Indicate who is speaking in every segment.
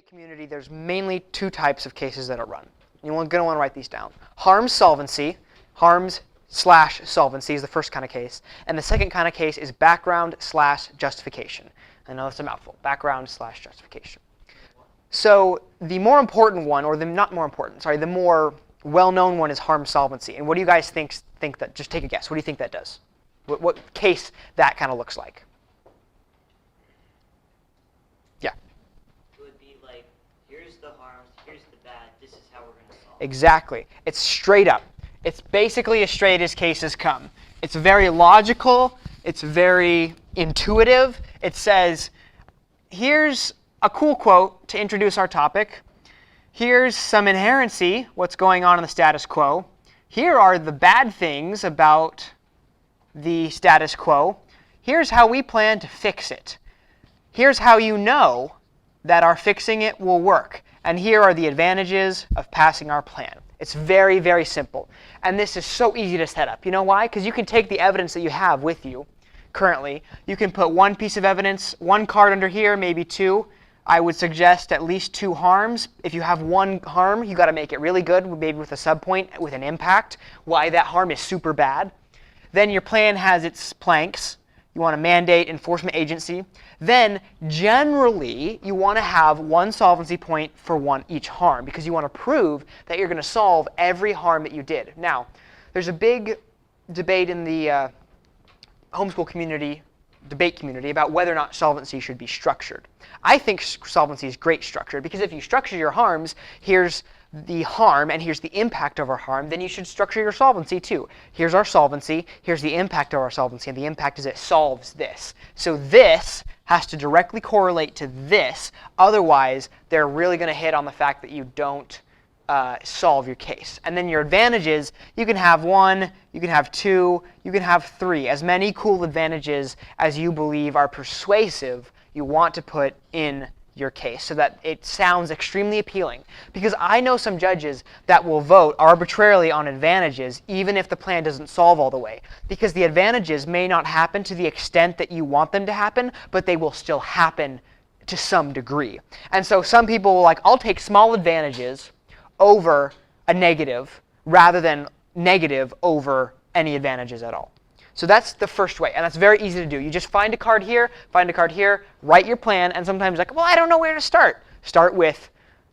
Speaker 1: Community, there's mainly two types of cases that are run. You're going to want to write these down. Harms solvency, harms/solvency is the first kind of case, and the second kind of case is background/justification. I know that's a mouthful. Background/justification. So the more important one, or the not more important, sorry, the more well-known one is harm solvency. And what do you guys think that? Just take a guess. What do you think that does? What case that kind of looks like? Yeah. Exactly. It's straight up. It's basically as straight as cases come. It's very logical. It's very intuitive. It says, here's a cool quote to introduce our topic. Here's some inherency, what's going on in the status quo. Here are the bad things about the status quo. Here's how we plan to fix it. Here's how you know that our fixing it will work. And here are the advantages of passing our plan. It's very, very simple. And this is so easy to set up. You know why? Because you can take the evidence that you have with you currently. You can put one piece of evidence, one card under here, maybe two. I would suggest at least two harms. If you have one harm, you got to make it really good, maybe with a subpoint, with an impact, why that harm is super bad. Then your plan has its planks. You want to mandate enforcement agency. Then, generally, you want to have one solvency point for each harm because you want to prove that you're going to solve every harm that you did. Now, there's a big debate in the homeschool community, debate community, about whether or not solvency should be structured. I think solvency is great structured because if you structure your harms, here's the harm and here's the impact of our harm, then you should structure your solvency too. Here's our solvency, here's the impact of our solvency, and the impact is it solves this. So this has to directly correlate to this, otherwise they're really going to hit on the fact that you don't solve your case. And then your advantages, you can have one, you can have two, you can have three. As many cool advantages as you believe are persuasive, you want to put in your case so that it sounds extremely appealing. Because I know some judges that will vote arbitrarily on advantages even if the plan doesn't solve all the way. Because the advantages may not happen to the extent that you want them to happen, but they will still happen to some degree. And so some people will I'll take small advantages over a negative rather than negative over any advantages at all. So that's the first way, and that's very easy to do. You just find a card here, write your plan, and sometimes well, I don't know where to start. Start with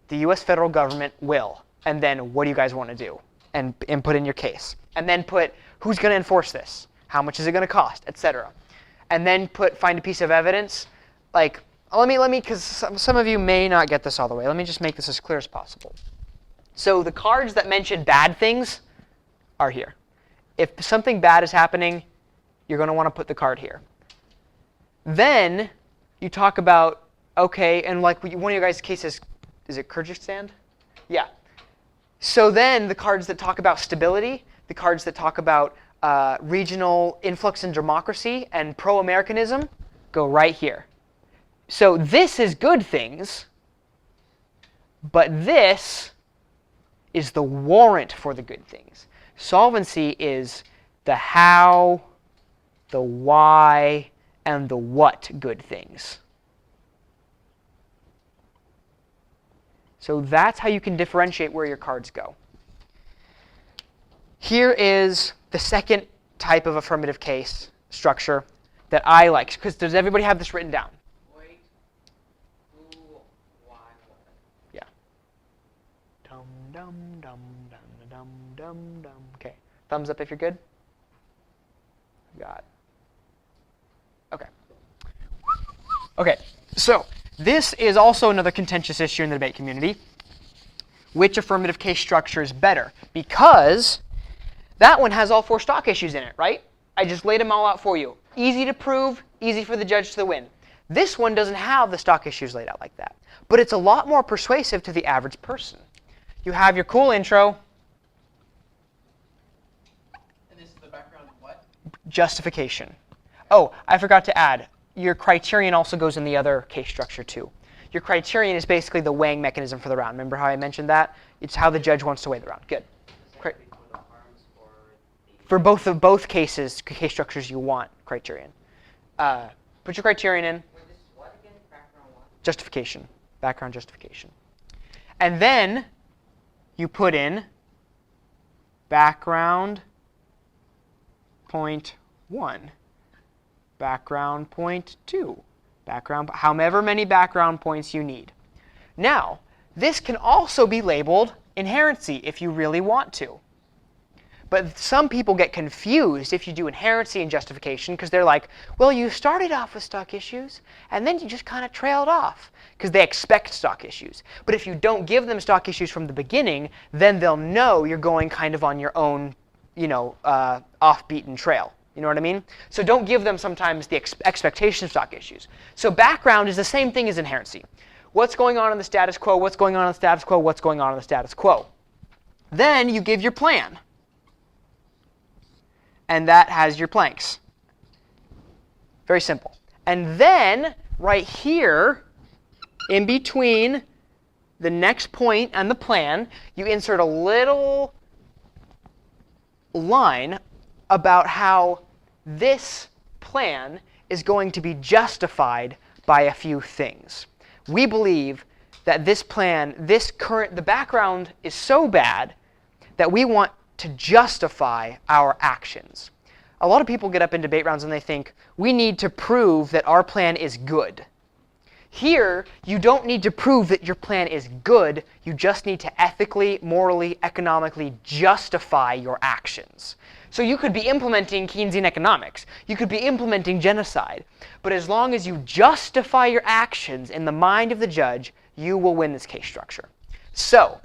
Speaker 1: the US federal government will, and then what do you guys want to do? And put in your case. And then put who's going to enforce this? How much is it going to cost, etc. And then find a piece of evidence. Let me, because some of you may not get this all the way. Let me just make this as clear as possible. So the cards that mention bad things are here. If something bad is happening, you're going to want to put the card here. Then you talk about, okay, and one of your guys' cases, is it Kyrgyzstan? Yeah. So then the cards that talk about stability, the cards that talk about regional influx in democracy and pro-Americanism go right here. So this is good things, but this is the warrant for the good things. Solvency is the how, the why, and the what good things. So that's how you can differentiate where your cards go. Here is the second type of affirmative case structure that I like. Because does everybody have this written down?
Speaker 2: Wait. Who, why, what?
Speaker 1: Yeah. Dum dum dum dum dum dum dum. Okay. Thumbs up if you're good. Got it. Okay. Okay, so this is also another contentious issue in the debate community. Which affirmative case structure is better? Because that one has all four stock issues in it, right? I just laid them all out for you. Easy to prove, easy for the judge to win. This one doesn't have the stock issues laid out like that. But it's a lot more persuasive to the average person. You have your cool intro.
Speaker 2: And this is the background of what?
Speaker 1: Justification. Oh, I forgot to add, your criterion also goes in the other case structure too. Your criterion is basically the weighing mechanism for the round. Remember how I mentioned that? It's how the judge wants to weigh the round. Good. For both case structures you want criterion. Put your criterion in.
Speaker 2: Wait, this is what again? Background what?
Speaker 1: Justification. background justification. And then you put in background point 1, background point 2, background, however many background points you need. Now, this can also be labeled inherency if you really want to. But some people get confused if you do inherency and justification because they're like, well, you started off with stock issues and then you just kind of trailed off because they expect stock issues. But if you don't give them stock issues from the beginning, then they'll know you're going kind of on your own, off-beaten trail. You know what I mean? So don't give them sometimes the expectation of stock issues. So background is the same thing as inherency. What's going on in the status quo? What's going on in the status quo? What's going on in the status quo? Then you give your plan. And that has your planks. Very simple. And then right here, in between the next point and the plan, you insert a little line about how this plan is going to be justified by a few things. We believe that this plan, the background is so bad that we want to justify our actions. A lot of people get up in debate rounds and they think, we need to prove that our plan is good. Here, you don't need to prove that your plan is good. You just need to ethically, morally, economically justify your actions. So you could be implementing Keynesian economics. You could be implementing genocide. But as long as you justify your actions in the mind of the judge, you will win this case structure. So,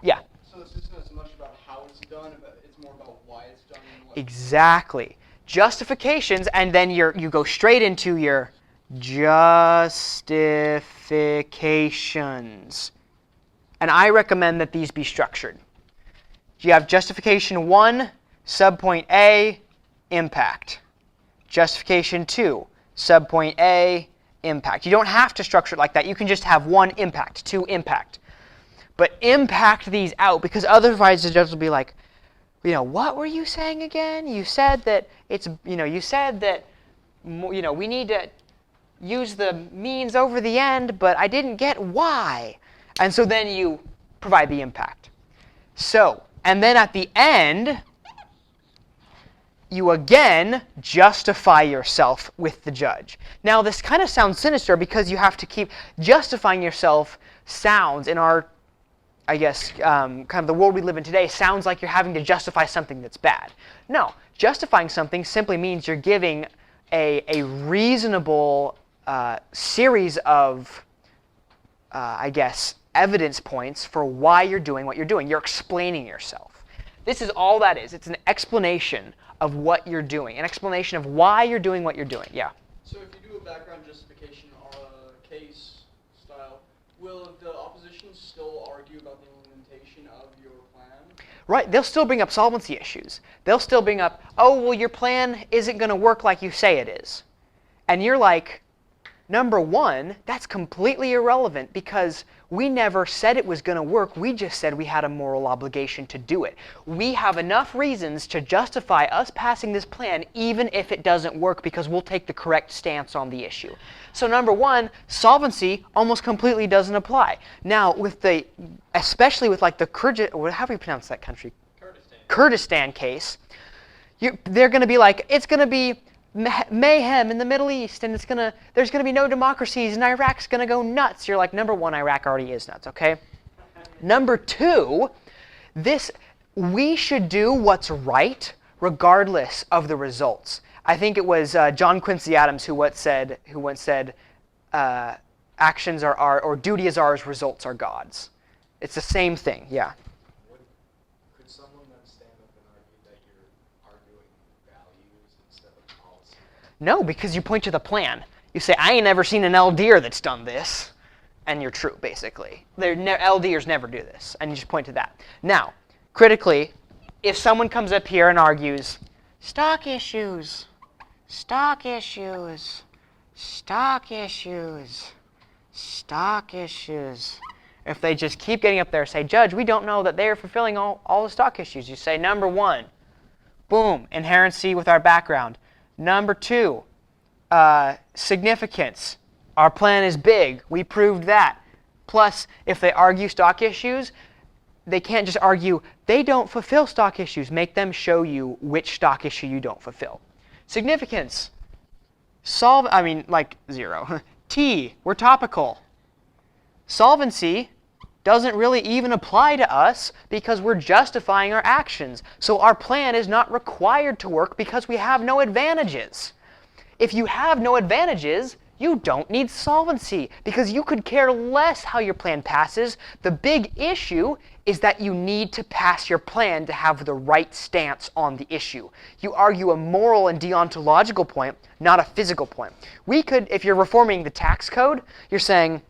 Speaker 1: yeah.
Speaker 3: So this isn't as much about how it's done, but it's more about why it's done. And what
Speaker 1: Exactly. Justifications, and then you go straight into your justifications. And I recommend that these be structured. You have justification 1, subpoint A, impact. Justification 2, subpoint A, impact. You don't have to structure it like that. You can just have 1 impact, 2 impact. But impact these out, because otherwise the judge will be like, what were you saying again? You said that we need to use the means over the end, but I didn't get why. And so then you provide the impact. So, and then at the end, you again justify yourself with the judge. Now, this kind of sounds sinister because you have to keep justifying yourself. Sounds in our, kind of the world we live in today, sounds like you're having to justify something that's bad. No, justifying something simply means you're giving a reasonable series of, evidence points for why you're doing what you're doing. You're explaining yourself. This is all that is. It's an explanation of what you're doing, an explanation of why you're doing what you're doing. Yeah?
Speaker 3: So if you do a background justification or a case style, will the opposition still argue about the implementation of your plan?
Speaker 1: Right. They'll still bring up solvency issues. They'll still bring up, oh, well, your plan isn't going to work like you say it is. And you're like, number one, that's completely irrelevant because we never said it was going to work. We just said we had a moral obligation to do it. We have enough reasons to justify us passing this plan even if it doesn't work because we'll take the correct stance on the issue. So number one, solvency almost completely doesn't apply. Now, especially with like the how do you pronounce that country? Kurdistan case, they're going to be like, it's going to be mayhem in the Middle East, and there's going to be no democracies, and Iraq's going to go nuts. You're like, number one, Iraq already is nuts, okay? Number two, we should do what's right regardless of the results. I think it was John Quincy Adams who once said, actions are ours, or duty is ours, results are God's. It's the same thing, yeah.
Speaker 4: Could someone then stand up and argue that you're arguing values instead of policy?
Speaker 1: No, because you point to the plan. You say, I ain't never seen an LDer that's done this. And you're true, basically. LDers never do this. And you just point to that. Now, critically, if someone comes up here and argues, stock issues, stock issues, stock issues, stock issues. If they just keep getting up there and say, Judge, we don't know that they are fulfilling all the stock issues. You say, number one, boom, inherency with our background. Number two, significance. Our plan is big. We proved that. Plus, if they argue stock issues, they can't just argue they don't fulfill stock issues. Make them show you which stock issue you don't fulfill. Significance. Like 0. T, we're topical. Solvency doesn't really even apply to us because we're justifying our actions. So our plan is not required to work because we have no advantages. If you have no advantages, you don't need solvency because you could care less how your plan passes. The big issue is that you need to pass your plan to have the right stance on the issue. You argue a moral and deontological point, not a physical point. We could, if you're reforming the tax code, you're saying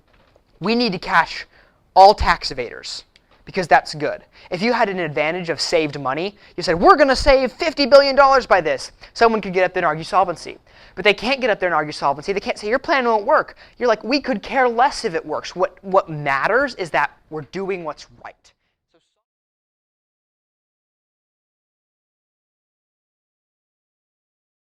Speaker 1: we need to catch all tax evaders because that's good. If you had an advantage of saved money, you said, we're going to save $50 billion by this. Someone could get up there and argue solvency. But they can't get up there and argue solvency. They can't say, your plan won't work. You're like, we could care less if it works. What matters is that we're doing what's right.